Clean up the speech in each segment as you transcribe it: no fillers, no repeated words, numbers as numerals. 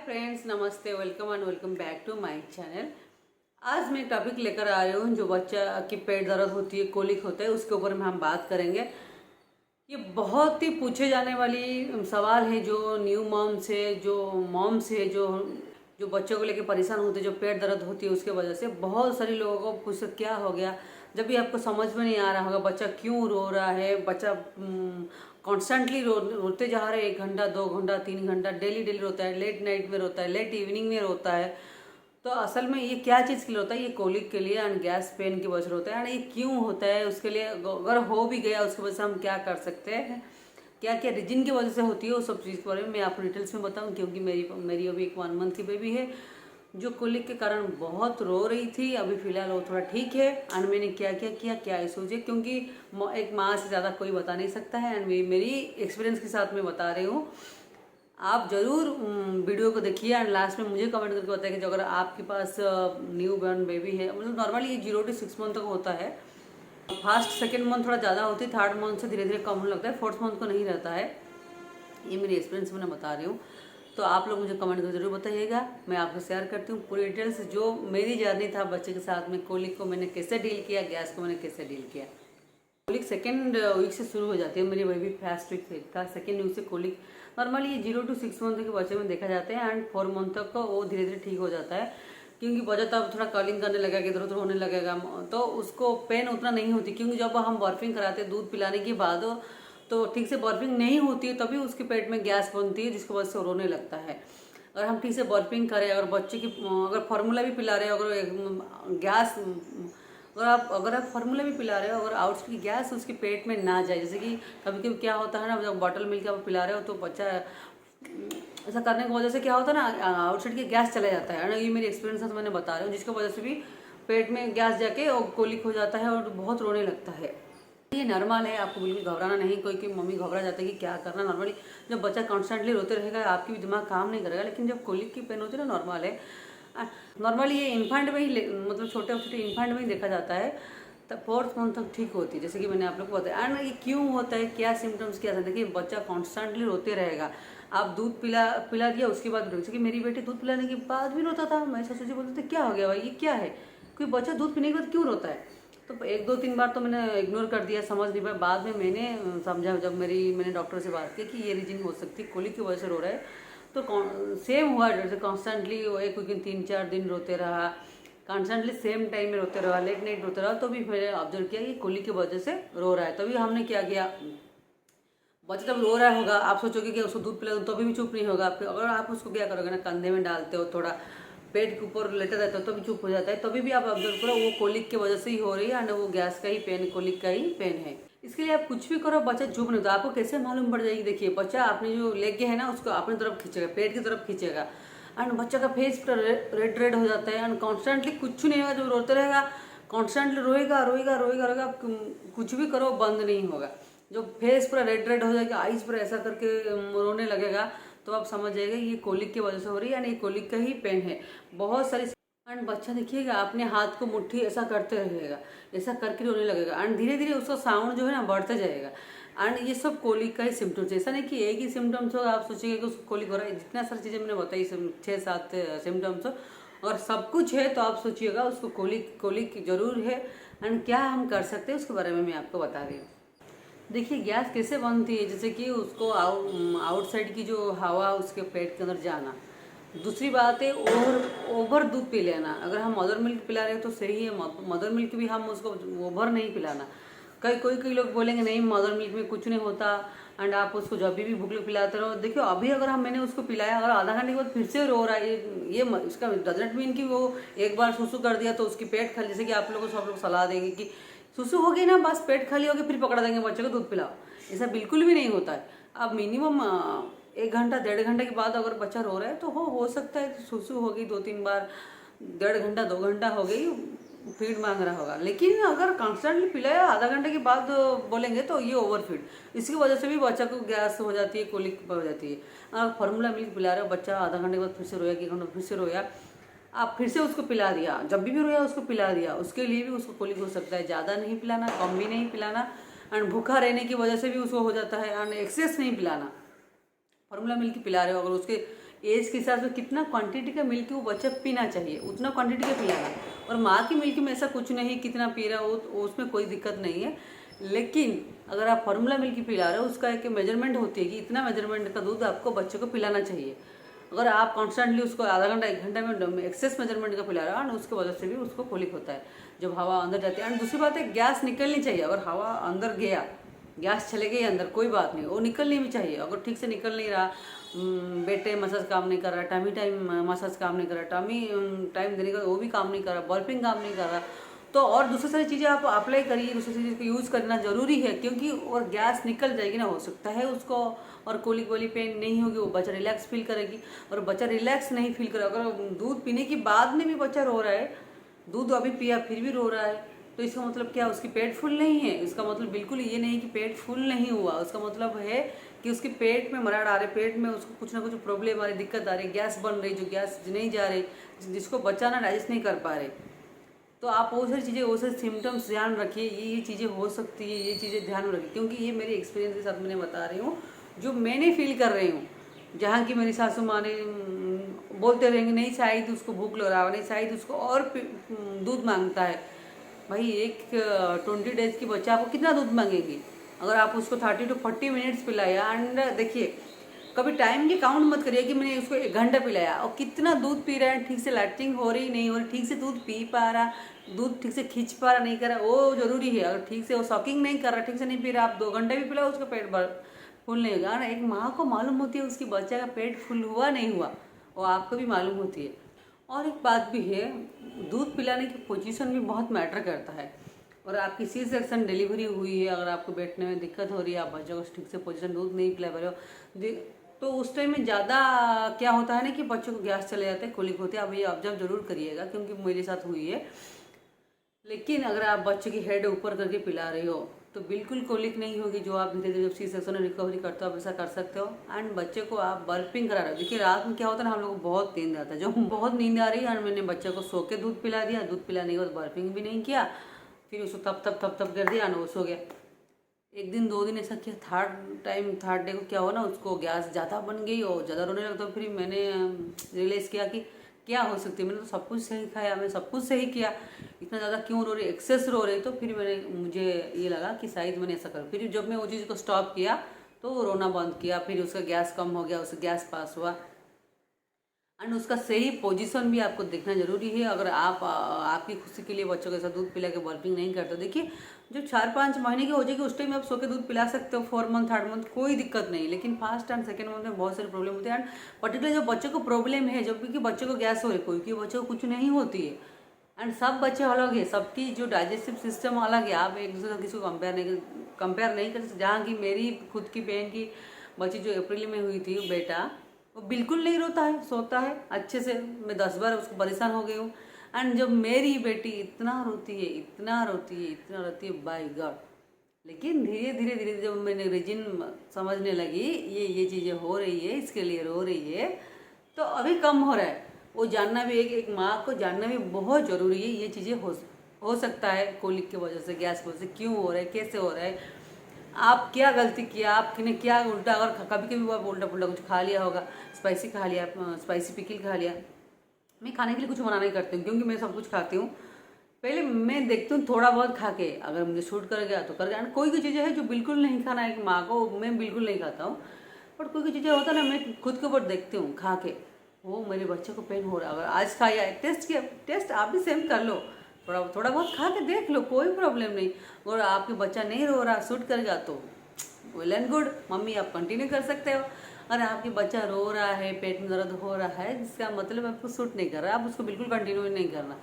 Friends, नमस्ते, welcome and welcome back to my channel. आज मैं टॉपिक लेकर आ रही हूँ जो बच्चा की पेट दर्द होती है, कोलिक होता है, उसके ऊपर में हम बात करेंगे। ये बहुत ही पूछे जाने वाली सवाल है जो न्यू मॉम्स है, जो मॉम्स है, जो बच्चों को लेकर परेशान होते हैं, जो पेट दर्द होती है उसके वजह से। बहुत सारे लोगों को पूछ क्या हो गया, जब भी आपको समझ में नहीं आ रहा होगा बच्चा क्यों रो रहा है, बच्चा कॉन्स्टेंटली रोते जा रहे हैं, 1 घंटा 2 घंटा 3 घंटा डेली डेली रोता है, लेट नाइट में रोता है, लेट इवनिंग में रोता है, तो असल में ये क्या चीज़ के लिए होता है? ये कोलिक के लिए एंड गैस पेन की वजह से होता है। एंड ये क्यों होता है, उसके लिए अगर हो भी गया उसकी वजह से हम क्या कर सकते हैं, क्या क्या रीजन की वजह से होती है, वो सब चीज़ के बारे में मैं आपको डिटेल्स में बताऊँ। क्योंकि मेरी अभी एक 1 मंथ की बेबी है जो कोलिक के कारण बहुत रो रही थी। अभी फिलहाल वो थोड़ा ठीक है। एंड मैंने क्या क्या किया, क्या इशूज है, क्योंकि एक माँ से ज़्यादा कोई बता नहीं सकता है। एंड मेरी एक्सपीरियंस के साथ मैं बता रही हूँ। आप ज़रूर वीडियो को देखिए एंड लास्ट में मुझे कमेंट करके बताइए कि जो अगर आपके पास न्यू बॉर्न बेबी है, मतलब नॉर्मली ये 0 to 6 मंथ तक होता है। फर्स्ट सेकेंड मंथ थोड़ा ज़्यादा होती है, थर्ड मंथ से धीरे धीरे कम होने लगता है, फोर्थ मंथ को नहीं रहता है। ये मेरी एक्सपीरियंस मैंने बता रही हूँ, तो आप लोग मुझे कमेंट करके जरूर बताइएगा। मैं आपको शेयर करती हूँ पूरी डिटेल्स, जो मेरी जर्नी था बच्चे के साथ में, कोलिक को मैंने कैसे डील किया, गैस को मैंने कैसे डील किया। कोलिक सेकेंड वीक से शुरू हो जाती है। मेरी बेबी फर्स्ट वीक था, सेकेंड वीक से कोलिक नॉर्मली ये 0 to 6 मंथ के बच्चे में देखा जाता है। एंड 4 मंथ तक वो धीरे धीरे ठीक हो जाता है, क्योंकि बच्चा तब थोड़ा कर्लिंग करने लगेगा, इधर उधर होने लगेगा, तो उसको पेन उतना नहीं होती। क्योंकि जब हम बर्फिंग कराते हैं दूध पिलाने के बाद, तो ठीक से बर्फिंग नहीं होती है, तभी उसके पेट में गैस बनती है, जिसकी वजह से रोने लगता है। अगर हम ठीक से बर्फिंग करें, अगर बच्चे की अगर फार्मूला भी पिला रहे हो, अगर गैस अगर आप फार्मूला भी पिला रहे हो, अगर आउट्स की गैस उसके पेट में ना जाए, जैसे कि कभी कभी क्या होता है ना, जब बॉटल मिल्क आप पिला रहे हो तो बच्चा ऐसा करने की वजह से क्या होता है ना, आउटसाइड की गैस चला जाता है ना। ये मेरी एक्सपीरियंस है, तो मैंने बता रही हूँ, जिसकी वजह से भी पेट में गैस जाके और कोलिक हो जाता है और बहुत रोने लगता है। ये नॉर्मल है, आपको बिल्कुल घबराना नहीं। कोई की मम्मी घबरा जाता है कि क्या करना। नॉर्मली जब बच्चा कॉन्स्टेंटली रोते रहेगा आपकी भी दिमाग काम नहीं करेगा, लेकिन जब कोलिक की पेन होती है ना, नॉर्मल है। नॉर्मली ये इन्फेंट में ही, मतलब छोटे छोटे इन्फेंट में ही देखा जाता है, तब 4th मंथ तक ठीक होती है, जैसे कि मैंने आप लोग को बताया। एंड ये क्यों होता है, क्या सिम्टम्स क्या था, देखिए बच्चा कॉन्स्टेंटली रोते रहेगा। आप दूध पिला दिया, उसके बाद जैसे कि मेरी बेटी दूध पिलाने के बाद भी रोता था। मैं ससुर जी बोलते थे क्या हो गया भाई, ये क्या है, कोई बच्चा दूध पीने के बाद क्यों रोता है। तो 1 2 3 बार तो मैंने इग्नोर कर दिया, समझ नहीं पाया। बाद में मैंने समझा, जब मैंने डॉक्टर से बात की कि ये रीजन हो सकती है, कोलिक की वजह से रो रहा है। तो सेम हुआ, जैसे कॉन्स्टेंटली वो एक दिन 3-4 दिन रोते रहा, कॉन्स्टेंटली सेम टाइम में रोते रहा, लेट नाइट रोते रहा, तो भी मैंने ऑब्जर्व किया कि कोलिक की वजह से रो रहा है। तभी हमने क्या किया, बच्चा जब रो रहा होगा आप सोचोगे कि उसको दूध पिला दूँ, तो भी चुप नहीं होगा। फिर अगर आप उसको क्या करोगे ना, कंधे में डालते हो, थोड़ा पेट के ऊपर लेटा रहता है, तो भी चुप हो जाता है। तभी भी आप ऑब्जर्व करो, वो कोलिक की वजह से ही हो रही है, एंड वो गैस का ही पेन, कोलिक का ही पेन है। इसके लिए आप कुछ भी करो, बच्चा चुप नहीं होता। आपको कैसे मालूम पड़ जाएगी, देखिए बच्चा आपने जो लेग है ना, उसको अपनी तरफ खींचेगा, पेट की तरफ खींचेगा, एंड बच्चा का फेस पूरा रेड रेड हो जाता है। एंड कॉन्स्टेंटली कुछ नहीं होगा, जब रोते रहेगा कॉन्स्टेंटली रोएगा रोएगा रोएगा रोएगा, आप कुछ भी करो बंद नहीं होगा। जो फेस पूरा रेड रेड हो जाएगा, आइज पूरा ऐसा करके रोने लगेगा, तो आप समझ जाइएगा ये कोलिक की वजह से हो रही है, यानी ये कोलिक का ही पेन है। बहुत सारी एंड बच्चा देखिएगा अपने हाथ को मुट्ठी ऐसा करते रहेगा, ऐसा करके रोने लगेगा, एंड धीरे धीरे उसका साउंड जो है ना बढ़ते जाएगा। एंड ये सब कोलिक का ही सिम्टम्स है, ऐसा नहीं कि एक ही सिम्टम्स होगा आप सोचिएगा कि उसको कोलिक हो रहा है। जितना सारी चीज़ें मैंने बताई, 6-7 सिम्टम्स हो, और सब कुछ है, तो आप सोचिएगा उसको कोलिक जरूर है। एंड क्या हम कर सकते हैं उसके बारे में मैं आपको बता रही हूँ। देखिए गैस कैसे बनती है, जैसे कि उसको आउटसाइड की जो हवा उसके पेट के अंदर जाना। दूसरी बात है ओवर दूध पी लेना। अगर हम मदर मिल्क पिला रहे हैं तो सही है, मदर मिल्क भी हम उसको ओवर नहीं पिलाना। कई लोग बोलेंगे नहीं मदर मिल्क में कुछ नहीं होता, एंड आप उसको जब भी भूख लगे पिलाते रहो। देखियो अभी अगर मैंने उसको पिलाया, अगर आधा घंटे के बाद फिर से रो रहा है, ये इसका डजंट मीन कि वो एक बार सुसु कर दिया तो उसकी पेट खाली, जैसे कि आप लोगों को सब लोग सलाह देंगे कि सुसु हो गई ना बस पेट खाली हो गया, फिर पकड़ा देंगे बच्चे को दूध पिलाओ। ऐसा बिल्कुल भी नहीं होता है। अब मिनिमम 1 घंटा 1.5 घंटे के बाद अगर बच्चा रो रहा है तो हो सकता है कि सुसु होगी 2-3 बार, 1.5 घंटा 2 घंटा हो गई, फीड मांग रहा होगा। लेकिन अगर कॉन्स्टेंटली पिलाया आधा घंटे के बाद बोलेंगे तो ये ओवर फीड, इसकी वजह से भी बच्चा को गैस हो जाती है, कोलिक हो जाती है। फार्मूला मिल्क पिला रहे हो, बच्चा आधा घंटे के बाद फिर से रोया, 1 घंटा फिर से रोया, आप फिर से उसको पिला दिया, जब भी रोया उसको पिला दिया, उसके लिए भी उसको कोलिक हो सकता है। ज़्यादा नहीं पिलाना, कम भी नहीं पिलाना, एंड भूखा रहने की वजह से भी उसको हो जाता है। एंड एक्सेस नहीं पिलाना। फार्मूला मिल्क पिला रहे हो, अगर उसके एज के हिसाब से कितना क्वांटिटी का मिल्क वो बच्चा पीना चाहिए उतना क्वांटिटी का पिलाना। और माँ की मिल्क में ऐसा कुछ नहीं कितना पी रहा हो उसमें कोई दिक्कत नहीं है। लेकिन अगर आप फार्मूला मिल्क पिला रहे हो उसका एक मेजरमेंट होती है कि इतना मेजरमेंट का दूध आपको बच्चे को पिलाना चाहिए। अगर आप कॉन्स्टेंटली उसको आधा घंटा 1 घंटा में एक्सेस मेजरमेंट का पिला रहा है उसकी वजह से भी उसको कोलिक होता है जब हवा अंदर जाती है। एंड दूसरी बात है गैस निकलनी चाहिए। अगर हवा अंदर गया गैस चले गई अंदर कोई बात नहीं, वो निकलनी भी चाहिए। अगर ठीक से निकल नहीं रहा, बेटे मसाज काम नहीं कर रहा, टाइम मसाज काम नहीं कर रहा, टाइम देने का वो भी काम नहीं कर रहा, बर्पिंग काम नहीं कर रहा, तो और दूसरी सारी चीज़ें आप अप्लाई करिए, दूसरी चीज़ को यूज़ करना ज़रूरी है। क्योंकि और गैस निकल जाएगी ना, हो सकता है उसको और कोलिक वाली पेन नहीं होगी, वो बच्चा रिलैक्स फील करेगी। और बच्चा रिलैक्स नहीं फील करे, अगर दूध पीने के बाद में भी बच्चा रो रहा है, दूध अभी पिया फिर भी रो रहा है, तो इसका मतलब क्या, उसकी पेट फुल नहीं है। इसका मतलब बिल्कुल ये नहीं कि पेट फुल नहीं हुआ, उसका मतलब है कि उसके पेट में मराड़ आ रहे, पेट में उसको कुछ ना कुछ प्रॉब्लम आ रही, दिक्कत आ रही, गैस बन रही, जो गैस नहीं जा रही, जिसको बच्चा ना डाइजेस्ट नहीं कर पा रहे। तो आप वो सारी चीज़ें, वो सारे सिम्टम्स ध्यान रखिए, ये चीज़ें हो सकती है, ये चीज़ें ध्यान में रखिए। क्योंकि ये मेरे एक्सपीरियंस के साथ मैंने बता रही हूँ, जो मैंने फील कर रही हूँ। जहाँ की मेरी सासू माँ ने बोलते रहेंगे नहीं शायद उसको भूख लग रहा है, नहीं शायद उसको और दूध मांगता है। भाई एक 20 डेज की बच्चा आपको कितना दूध मांगेगी? अगर आप उसको 30 to 40 मिनट्स पिलाया, एंड देखिए कभी टाइम की काउंट मत करिए कि मैंने उसको 1 घंटा पिलाया और कितना दूध पी रहा है, ठीक से लैट्रिन हो रही नहीं हो रही, ठीक से दूध पी पा रहा, दूध ठीक से खींच पा रहा नहीं कर रहा, वो जरूरी है। अगर ठीक से वो सॉकिंग नहीं कर रहा, ठीक से नहीं पी रहा, आप 2 घंटे भी पिलाओ उसका पेट फुल नहीं होगा ना। एक माँ को मालूम होती है उसकी बच्चा का पेट फुल हुआ नहीं हुआ, वो आपको भी मालूम होती है। और एक बात भी है, दूध पिलाने की पोजीशन भी बहुत मैटर करता है। और आपकी सी सेक्शन डिलीवरी हुई है, अगर आपको बैठने में दिक्कत हो रही है, आप बच्चों को ठीक से पोजीशन दूध नहीं पिला पा रहे हो, तो उस टाइम में ज़्यादा क्या होता है ना कि बच्चों को गैस चले जाते हैं, कोलिक होते हैं। आप ये ऑब्जर्व जरूर करिएगा, क्योंकि मेरे साथ हुई है। लेकिन अगर आप बच्चे की हेड ऊपर करके पिला रहे हो तो बिल्कुल कोलिक नहीं होगी। जो आप धीरे धीरे जब सी सेक्शन में रिकवरी करते हो आप ऐसा कर सकते हो। एंड बच्चे को आप बर्पिंग करा रहे हो। देखिए रात में क्या होता है ना, हम लोग को बहुत नींद आता है, जो बहुत नींद आ रही है, और मैंने बच्चे को सो के दूध पिला दिया, दूध पिलाने के बाद बर्पिंग भी नहीं किया, फिर उसको तब कर दिया, वो सो गया। 1 दिन 2 दिन ऐसा किया, थर्ड डे को क्या हो ना, उसको गैस ज़्यादा बन गई और ज़्यादा रोने लगा। तो फिर मैंने रियलाइज़ किया कि क्या हो सकती है, मैंने तो सब कुछ सही खाया, मैं सब कुछ सही किया, इतना ज़्यादा क्यों रो रही, एक्सेस रो रही। तो फिर मुझे ये लगा कि शायद मैंने ऐसा कर। फिर जब मैं वो चीज़ को स्टॉप किया तो वो रोना बंद किया, फिर उसका गैस कम हो गया, उसका गैस पास हुआ। एंड उसका सही पोजीशन भी आपको देखना जरूरी है। अगर आप आपकी खुशी के लिए बच्चों के साथ दूध पिला के बर्पिंग नहीं करते, देखिए जब 4-5 महीने की हो जाएगी उस टाइम आप सो के दूध पिला सकते हो, 4 मंथ 3rd मंथ कोई दिक्कत नहीं। लेकिन 1st एंड 2nd मंथ में बहुत सारी प्रॉब्लम होती है। एंड पर्टिकुलर जो बच्चों को प्रॉब्लम है, जब कि बच्चे को गैस हो रही, कोई बच्चे को कुछ नहीं होती है। एंड सब बच्चे अलग है, सबकी जो डाइजेस्टिव सिस्टम अलग है, आप एक दूसरे से किसी को कंपेयर नहीं कर सकते। जहाँ की मेरी खुद की बहन की बच्ची जो अप्रैल में हुई थी, बेटा वो बिल्कुल नहीं रोता है, सोता है अच्छे से। मैं 10 बार उसको परेशान हो गई हूँ। एंड जब मेरी बेटी इतना रोती है, इतना रोती है, बाय गॉड। लेकिन धीरे जब मैंने रीजन समझने लगी, ये चीज़ें हो रही है, इसके लिए रो रही है, तो अभी कम हो रहा है। वो जानना भी एक माँ को जानना भी बहुत ज़रूरी है। ये चीज़ें हो सकता है कोलिक की वजह से, गैस की वजह से, क्यों हो रहा है, कैसे हो रहा है, आप क्या गलती किया, आपने क्या उल्टा, अगर कभी कभी वो उल्टा पुल्टा कुछ खा लिया होगा, स्पाइसी खा लिया, स्पाइसी पिकल खा लिया। मैं खाने के लिए कुछ मना नहीं करती हूँ, क्योंकि मैं सब कुछ खाती हूँ। पहले मैं देखती हूँ थोड़ा बहुत खा के, अगर मुझे शूट कर गया तो कर गया। कोई चीज़ें है जो बिल्कुल नहीं खाना है, माँ को मैं बिल्कुल नहीं खाता हूँ। बट कोई चीज़ें होता है ना, मैं खुद के ऊपर देखती हूँ खा के, वो मेरे बच्चे को पेन हो रहा है, अगर आज खाया, टेस्ट किया, टेस्ट आप भी सेम कर लो, थोड़ा बहुत खा के देख लो, कोई प्रॉब्लम नहीं। और आपके बच्चा नहीं रो रहा, शूट करेगा तो वेल एंड गुड, मम्मी आप कंटिन्यू कर सकते हो। अगर आपके बच्चा रो रहा है, पेट में दर्द हो रहा है, जिसका मतलब आपको सूट नहीं कर रहा, आप उसको बिल्कुल कंटिन्यू नहीं करना,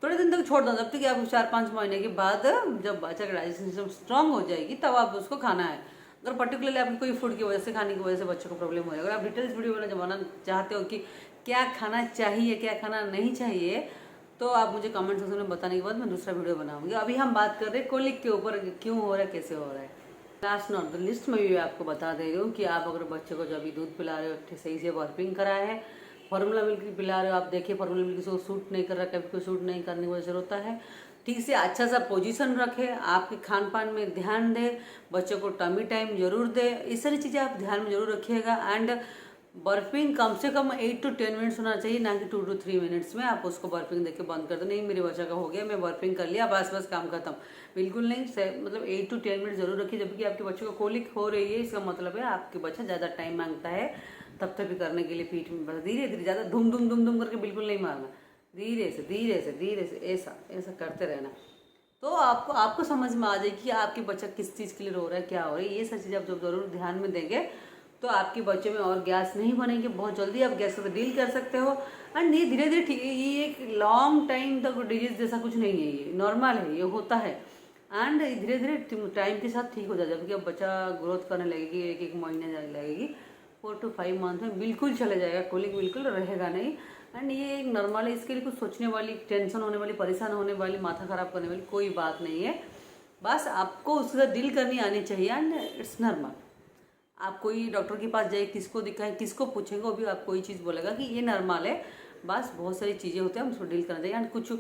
थोड़े दिन तक छोड़ दो, जब तक आप 4-5 महीने के बाद जब बच्चा का डाइजेशन सिस्टम स्ट्रांग हो जाएगी तब आप उसको खाना है। अगर पर्टिकुलरली आपकी कोई फूड की वजह से, खाने की वजह से बच्चों को प्रॉब्लम हो रही है, अगर आप डिटेल्स वीडियो बनाना चाहते हो कि क्या खाना चाहिए, क्या खाना नहीं चाहिए, तो आप मुझे कमेंट सेक्शन में बताने के बाद मैं दूसरा वीडियो बनाऊंगी। अभी हम बात कर रहे हैं कोलिक के ऊपर, क्यों हो रहा है, कैसे हो रहा है। लास्ट नॉट द लिस्ट में भी आपको बता दे रही हूँ कि आप अगर बच्चे को जब भी दूध पिला रहे हो, सही से बर्पिंग कराया है, फार्मूला मिल्क पिला रहे हो, आप देखिए फार्मूला मिल्क को सूट नहीं कर रहा, कभी कोई सूट नहीं करने की वजह से होता है, ठीक से अच्छा सा पोजीशन रखे, आपके खान पान में ध्यान दे, बच्चों को टमी टाइम जरूर दे, इस सारी चीज़ें आप ध्यान में जरूर रखिएगा। एंड बर्पिंग कम से कम 8 to 10 मिनट्स होना चाहिए, ना कि 2 to 3 मिनट्स में आप उसको बर्पिंग देके बंद कर दो। नहीं मेरे बच्चा का हो गया, मैं बर्पिंग कर लिया, बस बस काम खत्म, बिल्कुल नहीं। मतलब 8 to 10 मिनट जरूर रखिए। जबकि आपके बच्चे को कोलिक हो रही है, इसका मतलब है आपके बच्चा ज़्यादा टाइम मांगता है तब तक भी करने के लिए पीठ में। बस धीरे धीरे, ज़्यादा धूम धूम धूम धूम करके बिल्कुल नहीं मारना, धीरे से धीरे से धीरे से, ऐसा ऐसा करते रहना। तो आपको समझ में आ जाएगी कि आपके बच्चा किस चीज़ के लिए रो रहा है, क्या हो रहा है। ये सब चीज़ आप जब जरूर ध्यान में देंगे तो आपके बच्चे में और गैस नहीं बनेंगे। बहुत जल्दी आप गैस से डील कर सकते हो। एंड ये धीरे धीरे ठीक है, ये एक लॉन्ग टाइम तक डिजीज जैसा कुछ नहीं है, ये नॉर्मल है, ये होता है। एंड धीरे धीरे टाइम के साथ ठीक हो जाएगा। जबकि अब बच्चा ग्रोथ करने लगेगी, एक एक महीने लगेगी, 4 to 5 मंथ में बिल्कुल चले जाएगा, कोलिक बिल्कुल रहेगा नहीं। एंड ये एक नॉर्मल है, इसके लिए कुछ सोचने वाली, टेंशन होने वाली, परेशान होने वाली, माथा खराब करने वाली कोई बात नहीं है। बस आपको उसके साथ डील करनी आनी चाहिए एंड इट्स नॉर्मल। आप कोई डॉक्टर के पास जाइए, किसको दिखाएं, किसको पूछेंगे, वो भी आपको ये चीज़ बोलेगा कि ये नॉर्मल है। बस बहुत सारी चीज़ें होती हैं, हम उसको डील करना चाहिए। एंड कुछ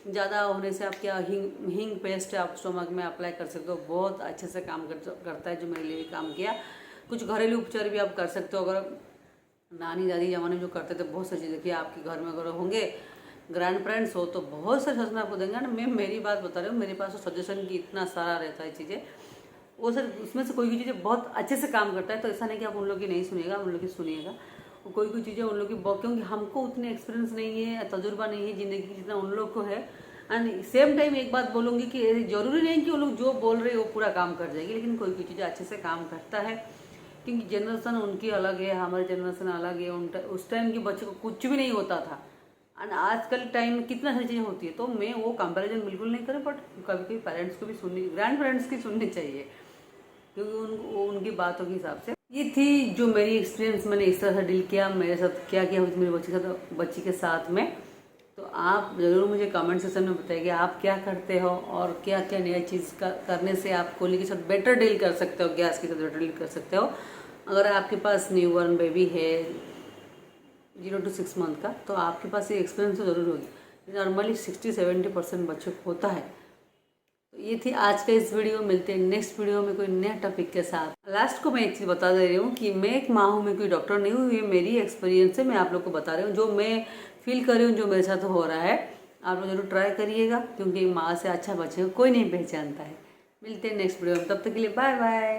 ज़्यादा होने से आप क्या हींग पेस्ट आप स्टोमक में अप्लाई कर सकते हो, बहुत अच्छे से काम करता है, जो मेरे लिए भी काम किया। कुछ घरेलू उपचार भी आप कर सकते हो। अगर नानी दादी ज़माने में जो करते थे, बहुत सारी चीज़ें, कि आपके घर में अगर होंगे ग्रैंड पेरेंट्स हो तो बहुत सारे सजेशन आपको देंगे ना। मैं मेरी बात बता रही हूँ, मेरे पास तो सजेशन की इतना सारा रहता है चीज़ें, वो सर उसमें से कोई चीज़ें बहुत अच्छे से काम करता है। तो ऐसा नहीं कि आप उन लोग की नहीं सुनिएगा, उन लोग की सुनिएगा। कोई चीज़ें उन लोग की बहुत, क्योंकि हमको उतने एक्सपीरियंस नहीं है, तजुर्बा नहीं है ज़िंदगी की जितना उन लोग को है। एंड सेम टाइम एक बात बोलूँगी कि ज़रूरी नहीं कि वो लोग जो बोल रहे हैं वो पूरा काम कर जाएगी, लेकिन कोई चीज़ें अच्छे से काम करता है। क्योंकि जनरेशन उनकी अलग है, हमारी जनरेशन अलग है। उस टाइम के बच्चे को कुछ भी नहीं होता था, एंड आजकल टाइम में कितना सारी चीज़ें होती है। तो मैं वो कंपैरिजन बिल्कुल नहीं करें, बट कभी कभी पेरेंट्स को भी सुननी, ग्रैंड पेरेंट्स की सुननी चाहिए, क्योंकि उनकी बातों के हिसाब से। ये थी जो मेरी एक्सपीरियंस, मैंने इस तरह से डील किया, मेरे साथ क्या किया मेरे बच्ची के साथ में। तो आप ज़रूर मुझे कमेंट सेक्शन में बताइए आप क्या करते हो और क्या क्या नया चीज़ करने से आप कोली के साथ बेटर डील कर सकते हो, गैस के साथ बेटर डील कर सकते हो। अगर आपके पास न्यूबॉर्न बेबी है 0 to 6 मंथ का, तो आपके पास ये एक्सपीरियंस तो ज़रूर होगी। नॉर्मली 60-70% बच्चों को होता है। तो ये थी आज का इस वीडियो। मिलते हैं नेक्स्ट वीडियो में कोई नया टॉपिक के साथ। लास्ट को मैं एक चीज़ बता दे रही हूँ कि मैं एक माँ हूँ, मैं कोई डॉक्टर नहीं हूँ। ये मेरी एक्सपीरियंस है, मैं आप लोग को बता रही हूँ, जो मैं फील कर रही हूँ, जो मेरे साथ हो रहा है। आप लोग जरूर ट्राई करिएगा, क्योंकि माँ से अच्छा बच्चे को कोई नहीं पहचानता है। मिलते हैं नेक्स्ट वीडियो में, तब तक के लिए बाय बाय।